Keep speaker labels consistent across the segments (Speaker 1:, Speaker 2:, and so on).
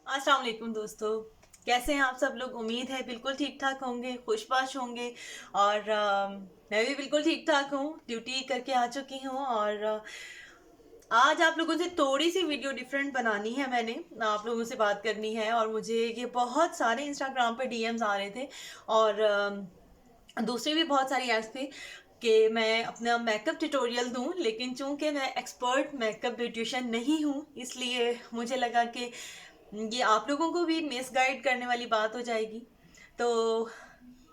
Speaker 1: अस्सलाम वालेकुम दोस्तों। कैसे हैं आप सब लोग? उम्मीद है बिल्कुल ठीक ठाक होंगे, खुशबाश होंगे। और मैं भी बिल्कुल ठीक ठाक हूँ, ड्यूटी करके आ चुकी हूँ। और आज आप लोगों से थोड़ी सी वीडियो डिफरेंट बनानी है, मैंने आप लोगों से बात करनी है। और मुझे ये बहुत सारे इंस्टाग्राम पे डीएम्स आ रहे थे और दूसरी भी बहुत सारी ऐप्स पे कि मैं अपना मेकअप ट्यूटोरियल दूं, लेकिन चूंकि मैं एक्सपर्ट मेकअप ब्यूटिशियन नहीं हूं, इसलिए मुझे लगा कि ये आप लोगों को भी मिस गाइड करने वाली बात हो जाएगी। तो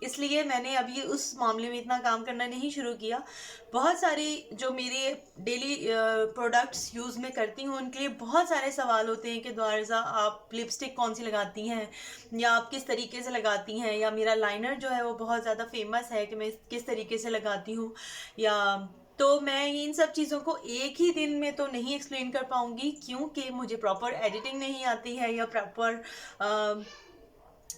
Speaker 1: इसलिए मैंने अभी उस मामले में इतना काम करना नहीं शुरू किया। बहुत सारी जो मेरे डेली प्रोडक्ट्स यूज़ में करती हूँ, उनके लिए बहुत सारे सवाल होते हैं कि द्वारजा आप लिपस्टिक कौन सी लगाती हैं, या आप किस तरीके से लगाती हैं, या मेरा लाइनर जो है वो बहुत ज़्यादा फेमस है कि मैं किस तरीके से लगाती हूँ। या तो मैं इन सब चीज़ों को एक ही दिन में तो नहीं एक्सप्लेन कर पाऊंगी, क्योंकि मुझे प्रॉपर एडिटिंग नहीं आती है, या प्रॉपर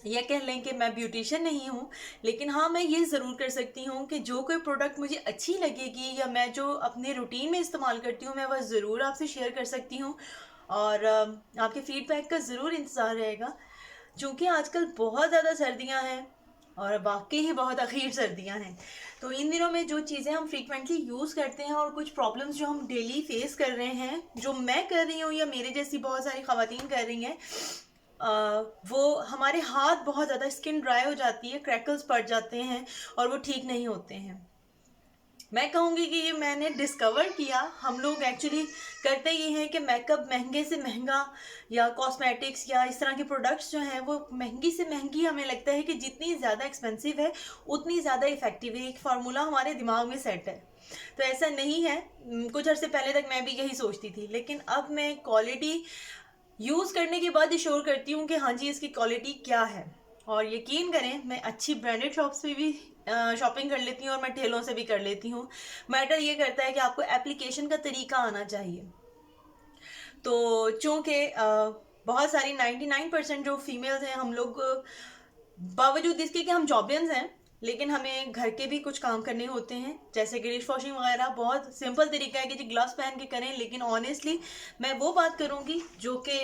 Speaker 1: ये कह लें कि मैं ब्यूटिशियन नहीं हूँ। लेकिन हाँ, मैं ये ज़रूर कर सकती हूँ कि जो कोई प्रोडक्ट मुझे अच्छी लगेगी या मैं जो अपने रूटीन में इस्तेमाल करती हूँ, मैं वह ज़रूर आपसे शेयर कर सकती हूँ। और आपके फीडबैक का ज़रूर इंतज़ार रहेगा। चूँकि आजकल बहुत ज़्यादा सर्दियाँ हैं, और वाकई ही बहुत अखीर सर्दियाँ हैं। तो इन दिनों में जो चीज़ें हम फ्रीक्वेंटली यूज़ करते हैं और कुछ प्रॉब्लम्स जो हम डेली फेस कर रहे हैं, जो मैं कर रही हूँ या मेरे जैसी बहुत सारी ख़वातीन कर रही हैं, वो हमारे हाथ बहुत ज़्यादा स्किन ड्राई हो जाती है, क्रैकल्स पड़ जाते हैं और वो ठीक नहीं होते हैं। मैं कहूँगी कि ये मैंने डिस्कवर किया, हम लोग एक्चुअली करते ये हैं कि मेकअप महंगे से महंगा, या कॉस्मेटिक्स या इस तरह के प्रोडक्ट्स जो हैं वो महंगी से महंगी, हमें लगता है कि जितनी ज़्यादा एक्सपेंसिव है उतनी ज़्यादा इफ़ेक्टिव है। एक फार्मूला हमारे दिमाग में सेट है। तो ऐसा नहीं है। कुछ अर्से पहले तक मैं भी यही सोचती थी, लेकिन अब मैं क्वालिटी यूज़ करने के बाद श्योर करती हूँ कि हाँ जी, इसकी क्वालिटी क्या है। और यकीन करें, मैं अच्छी ब्रांडेड शॉप्स पे भी शॉपिंग कर लेती हूँ और मैं ठेलों से भी कर लेती हूँ। मैटर ये करता है कि आपको एप्लीकेशन का तरीका आना चाहिए। तो चूँकि बहुत सारी 99% जो फीमेल्स हैं, हम लोग बावजूद इसके कि हम जॉबियंस हैं, लेकिन हमें घर के भी कुछ काम करने होते हैं, जैसे कि डिश वॉशिंग वगैरह। बहुत सिंपल तरीका है कि जी ग्लव्स पहन के करें, लेकिन ऑनेस्टली मैं वो बात करूँगी जो कि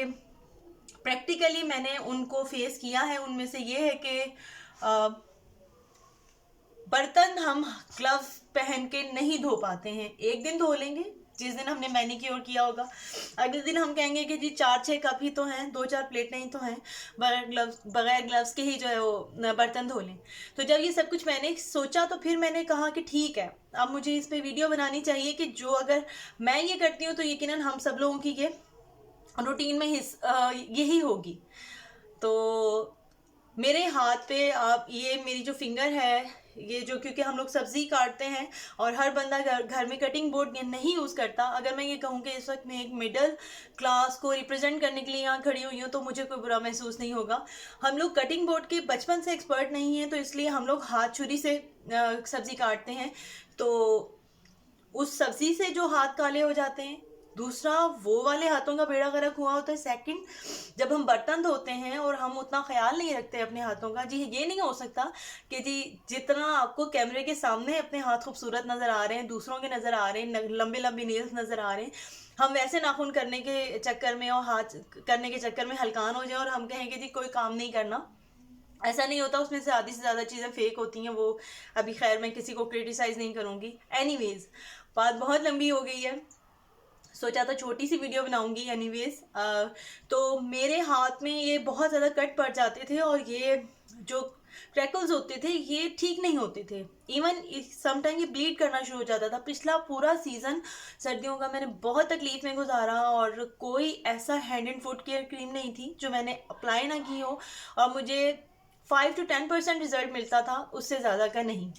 Speaker 1: प्रैक्टिकली मैंने उनको फेस किया है। उनमें से ये है कि बर्तन हम ग्लव पहन के नहीं धो पाते हैं। एक दिन धो लेंगे जिस दिन हमने मैनिक्योर किया होगा, अगले दिन हम कहेंगे कि जी 4-6 कप ही तो हैं, 2-4 प्लेट नहीं तो हैं, बगैर ग्लव्स के ही जो है वो बर्तन धो लें। तो जब ये सब कुछ मैंने सोचा, तो फिर मैंने कहा कि ठीक है, अब मुझे इस पे वीडियो बनानी चाहिए कि जो अगर मैं ये करती हूँ तो यकीनन हम सब लोगों की ये रूटीन में यही होगी। तो मेरे हाथ पे आप ये मेरी जो फिंगर है, ये जो, क्योंकि हम लोग सब्जी काटते हैं और हर बंदा घर में कटिंग बोर्ड नहीं यूज़ करता। अगर मैं ये कहूँ कि इस वक्त मैं एक मिडिल क्लास को रिप्रेजेंट करने के लिए यहाँ खड़ी हुई हूँ, तो मुझे कोई बुरा महसूस नहीं होगा। हम लोग कटिंग बोर्ड के बचपन से एक्सपर्ट नहीं हैं, तो इसलिए हम लोग हाथ छुरी से सब्जी काटते हैं। तो उस सब्जी से जो हाथ काले हो जाते हैं, दूसरा वो वाले हाथों का बेड़ा गर्क हुआ होता है। सेकंड, जब हम बर्तन धोते हैं और हम उतना ख्याल नहीं रखते अपने हाथों का, जी ये नहीं हो सकता कि जी जितना आपको कैमरे के सामने अपने हाथ खूबसूरत नज़र आ रहे हैं, दूसरों के नज़र आ रहे हैं, लंबे लंबे नेल्स नज़र आ रहे हैं, हम वैसे नाखून करने के चक्कर में और हाथ करने के चक्कर में हलकान हो जाए और हम कहें कि जी कोई काम नहीं करना। ऐसा नहीं होता, उसमें से आधी से ज़्यादा चीज़ें फेक होती हैं। वो अभी खैर मैं किसी को क्रिटिसाइज़ नहीं करूँगी। एनीवेज, बात बहुत लंबी हो गई है, सोचा था छोटी सी वीडियो बनाऊंगी। एनीवेज, तो मेरे हाथ में ये बहुत ज़्यादा कट पड़ जाते थे, और ये जो क्रैकल्स होते थे ये ठीक नहीं होते थे। इवन समटाइम ये ब्लीड करना शुरू हो जाता था। पिछला पूरा सीज़न सर्दियों का मैंने बहुत तकलीफ में गुजारा, और कोई ऐसा hand and foot care cream नहीं थी जो मैंने अप्लाई ना की हो और मुझे 5 to 10% रिजल्ट मिलता था, उससे ज़्यादा का नहीं।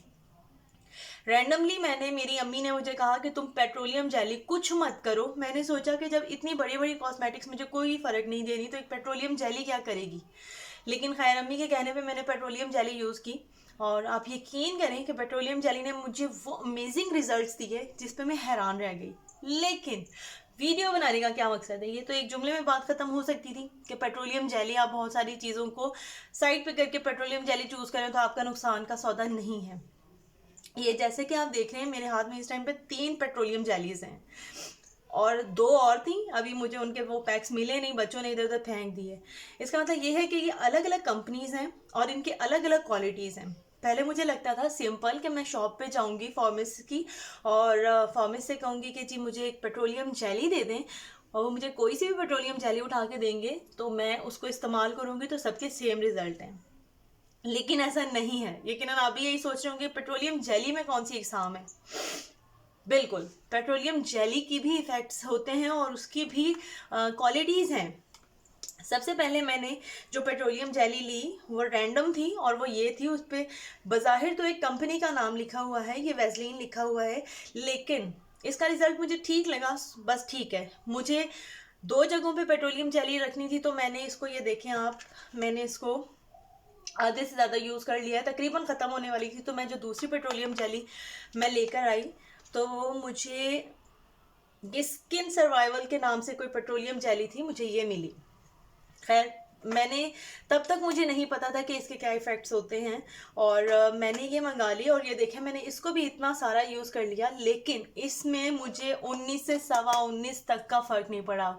Speaker 1: रैंडमली मैंने, मेरी अम्मी ने मुझे कहा कि तुम पेट्रोलियम जेली कुछ मत करो। मैंने सोचा कि जब इतनी बड़ी बड़ी कॉस्मेटिक्स मुझे कोई फ़र्क नहीं दे रही, तो एक पेट्रोलियम जेली क्या करेगी। लेकिन खैर, अम्मी के कहने पे मैंने पेट्रोलियम जेली यूज़ की, और आप यकीन करें कि पेट्रोलियम जेली ने मुझे वो अमेजिंग रिजल्ट्स दिए जिस पे मैं हैरान रह गई। लेकिन वीडियो बनाने का क्या मकसद है? ये तो एक जुमले में बात खत्म हो सकती थी कि पेट्रोलियम जेली, आप बहुत सारी चीज़ों को साइड पे करके पेट्रोलियम जेली चूज़ करें तो आपका नुकसान का सौदा नहीं है। ये जैसे कि आप देख रहे हैं, मेरे हाथ में इस टाइम पे 3 पेट्रोलियम जेलीज हैं। और 2 और थी, अभी मुझे उनके वो पैक्स मिले नहीं, बच्चों ने इधर उधर फेंक दिए। इसका मतलब ये है कि ये अलग अलग कंपनीज हैं और इनके अलग अलग क्वालिटीज़ हैं। पहले मुझे लगता था सिंपल कि मैं शॉप पे जाऊंगी फार्मेसी की और फार्मेसी से कहूँगी कि जी मुझे एक पेट्रोलियम जेली दे दें, और वो मुझे कोई सी भी पेट्रोलियम जेली उठा के देंगे तो मैं उसको इस्तेमाल करूँगी तो सबके सेम रिजल्ट हैं। लेकिन ऐसा नहीं है। लेकिन आप भी यही सोच रहे होंगे पेट्रोलियम जेली में कौन सी एग्जाम है। बिल्कुल, पेट्रोलियम जेली की भी इफ़ेक्ट्स होते हैं और उसकी भी क्वालिटीज़ हैं। सबसे पहले मैंने जो पेट्रोलियम जेली ली वो रैंडम थी, और वो ये थी, उस पर बज़ाहिर तो एक कंपनी का नाम लिखा हुआ है, ये वैसलीन लिखा हुआ है, लेकिन इसका रिज़ल्ट मुझे ठीक लगा, बस ठीक है। मुझे 2 जगहों पे पेट्रोलियम जेली रखनी थी, तो मैंने इसको, ये देखें आप, मैंने इसको आधे से ज़्यादा यूज़ कर लिया है, तकरीबन ख़त्म होने वाली थी। तो मैं जो दूसरी पेट्रोलियम जेली मैं लेकर आई तो वो मुझे स्किन सर्वाइवल के नाम से कोई पेट्रोलियम जेली थी, मुझे ये मिली। खैर, मैंने तब तक मुझे नहीं पता था कि इसके क्या इफ़ेक्ट्स होते हैं, और मैंने ये मंगा ली, और ये देखें मैंने इसको भी इतना सारा यूज़ कर लिया, लेकिन इसमें मुझे 19 से सवा 19 तक का फ़र्क नहीं पड़ा।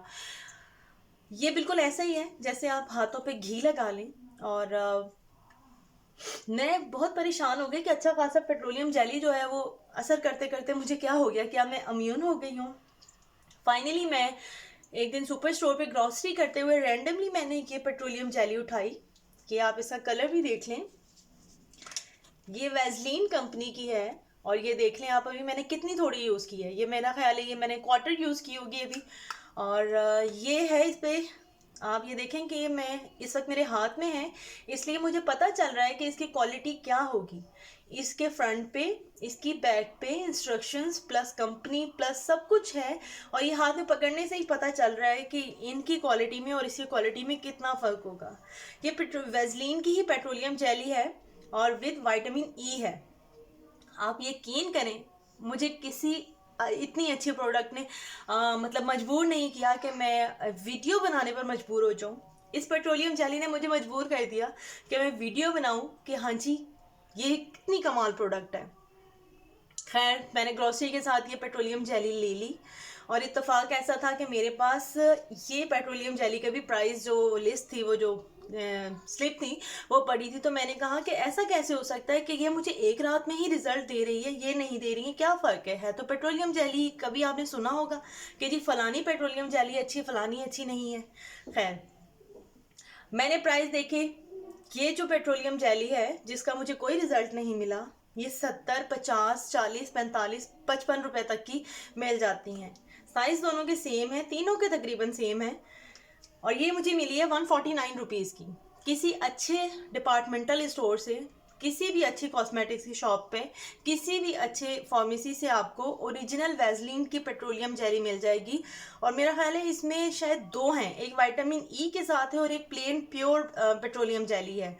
Speaker 1: ये बिल्कुल ऐसा ही है जैसे आप हाथों पे घी लगा लें। और मैं बहुत परेशान हो गई कि अच्छा खासा पेट्रोलियम जेली जो है वो असर करते करते मुझे क्या हो गया, क्या मैं इम्यून हो गई हूँ। फाइनली मैं एक दिन सुपर स्टोर पे ग्रॉसरी करते हुए रैंडमली मैंने ये पेट्रोलियम जेली उठाई, कि आप इसका कलर भी देख लें, ये वैसलीन कंपनी की है। और ये देख लें आप, अभी मैंने कितनी थोड़ी यूज़ की है, ये मेरा ख्याल है ये मैंने क्वार्टर यूज़ की होगी अभी। और ये है, इस पर आप ये देखें कि मैं इस वक्त मेरे हाथ में है, इसलिए मुझे पता चल रहा है कि इसकी क्वालिटी क्या होगी। इसके फ्रंट पे, इसकी बैक पे इंस्ट्रक्शंस प्लस कंपनी प्लस सब कुछ है, और ये हाथ में पकड़ने से ही पता चल रहा है कि इनकी क्वालिटी में और इसकी क्वालिटी में कितना फ़र्क होगा। ये वैसलीन की ही पेट्रोलियम जेली है और विद विटामिन ई है। आप यकीन करें, मुझे किसी इतनी अच्छी प्रोडक्ट ने मतलब मजबूर नहीं किया कि मैं वीडियो बनाने पर मजबूर हो जाऊं। इस पेट्रोलियम जेली ने मुझे मजबूर कर दिया कि मैं वीडियो बनाऊं कि हाँ जी ये कितनी कमाल प्रोडक्ट है। खैर, मैंने ग्रॉसरी के साथ ये पेट्रोलियम जेली ले ली, और इत्तेफाक ऐसा था कि मेरे पास ये पेट्रोलियम जेली का भी प्राइस जो लिस्ट थी, वो जो स्लिप थी वो पड़ी थी। तो मैंने कहा कि ऐसा कैसे हो सकता है कि ये मुझे एक रात में ही रिजल्ट दे रही है, ये नहीं दे रही है, क्या फ़र्क है तो पेट्रोलियम जेली, कभी आपने सुना होगा कि जी फलानी पेट्रोलियम जेली अच्छी, फलानी अच्छी नहीं है। खैर, मैंने प्राइस देखे, ये जो पेट्रोलियम जेली है जिसका मुझे कोई रिजल्ट नहीं मिला, ये 70, 50, 40, 45, 55 रुपए तक की मिल जाती हैं। साइज दोनों के सेम है, तीनों के तकरीबन सेम है, और ये मुझे मिली है 149 रुपीज़ की, किसी अच्छे डिपार्टमेंटल स्टोर से, किसी भी अच्छी कॉस्मेटिक्स की शॉप पे, किसी भी अच्छे फार्मेसी से आपको ओरिजिनल वैसलीन की पेट्रोलियम जेली मिल जाएगी। और मेरा ख्याल है इसमें शायद 2 हैं, एक विटामिन ई के साथ है और एक प्लेन प्योर पेट्रोलियम जेली है।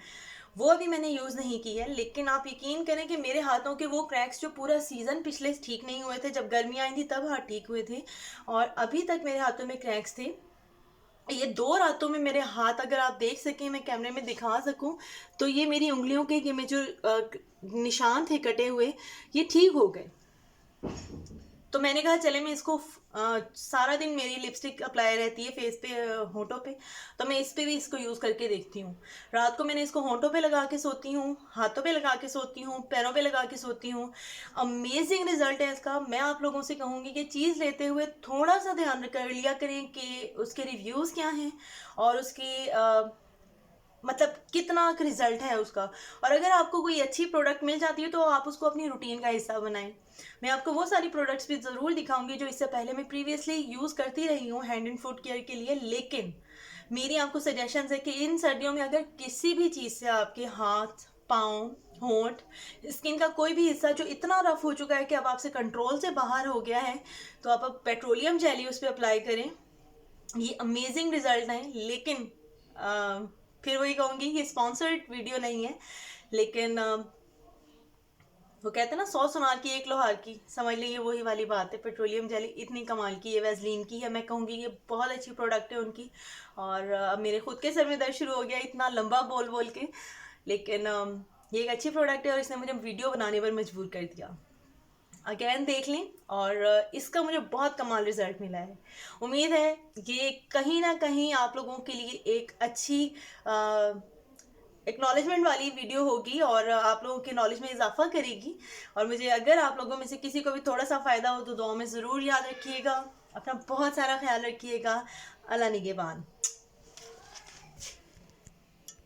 Speaker 1: वो अभी मैंने यूज़ नहीं की है, लेकिन आप यकीन करें कि मेरे हाथों के वो क्रैक्स जो पूरा सीज़न पिछले ठीक नहीं हुए थे, जब गर्मी आई थी तब हाथ ठीक हुए थे, और अभी तक मेरे हाथों में क्रैक्स थे। ये 2 रातों में मेरे हाथ, अगर आप देख सकें, मैं कैमरे में दिखा सकूं, तो ये मेरी उंगलियों के, ये में जो निशान थे कटे हुए, ये ठीक हो गए। तो मैंने कहा चले मैं इसको सारा दिन मेरी लिपस्टिक अप्लाई रहती है फेस पे, होंठों पे, तो मैं इस पे भी इसको यूज़ करके देखती हूँ। रात को मैंने इसको होंठों पे लगा के सोती हूँ, हाथों पे लगा के सोती हूँ, पैरों पे लगा के सोती हूँ। अमेजिंग रिजल्ट है इसका। मैं आप लोगों से कहूँगी कि चीज़ लेते हुए थोड़ा सा ध्यान कर लिया करें कि उसके रिव्यूज़ क्या हैं और उसकी मतलब कितना रिजल्ट है उसका। और अगर आपको कोई अच्छी प्रोडक्ट मिल जाती है तो आप उसको अपनी रूटीन का हिस्सा बनाएं। मैं आपको वो सारी प्रोडक्ट्स भी ज़रूर दिखाऊंगी जो इससे पहले मैं प्रीवियसली यूज़ करती रही हूँ हैंड एंड फुट केयर के लिए, लेकिन मेरी आपको सजेशन है कि इन सर्दियों में अगर किसी भी चीज़ से आपके हाथ, पाँव, होंठ, स्किन का कोई भी हिस्सा जो इतना रफ हो चुका है कि अब आपसे कंट्रोल से बाहर हो गया है, तो आप अब पेट्रोलियम जेली उस पर अप्लाई करें। ये अमेजिंग रिजल्ट है। लेकिन फिर वही कहूँगी ये स्पॉन्सर्ड वीडियो नहीं है, लेकिन वो कहते हैं ना 100 सुनार की 1 लोहार की, समझ लीजिए वही वाली बात है। पेट्रोलियम जेली इतनी कमाल की है, वैसलीन की है, मैं कहूँगी ये बहुत अच्छी प्रोडक्ट है उनकी। और अब मेरे खुद के सर में दर्द शुरू हो गया इतना लंबा बोल बोल के, लेकिन ये एक अच्छी प्रोडक्ट है और इसने मुझे वीडियो बनाने पर मजबूर कर दिया। अगेन देख लें और इसका मुझे बहुत कमाल रिजल्ट मिला है। उम्मीद है ये कहीं ना कहीं आप लोगों के लिए एक अच्छी एक्नॉलेजमेंट वाली वीडियो होगी और आप लोगों के नॉलेज में इजाफा करेगी। और मुझे अगर आप लोगों में से किसी को भी थोड़ा सा फ़ायदा हो तो दुआ में ज़रूर याद रखिएगा। अपना बहुत सारा ख्याल रखिएगा। अल्लाह निगहबान।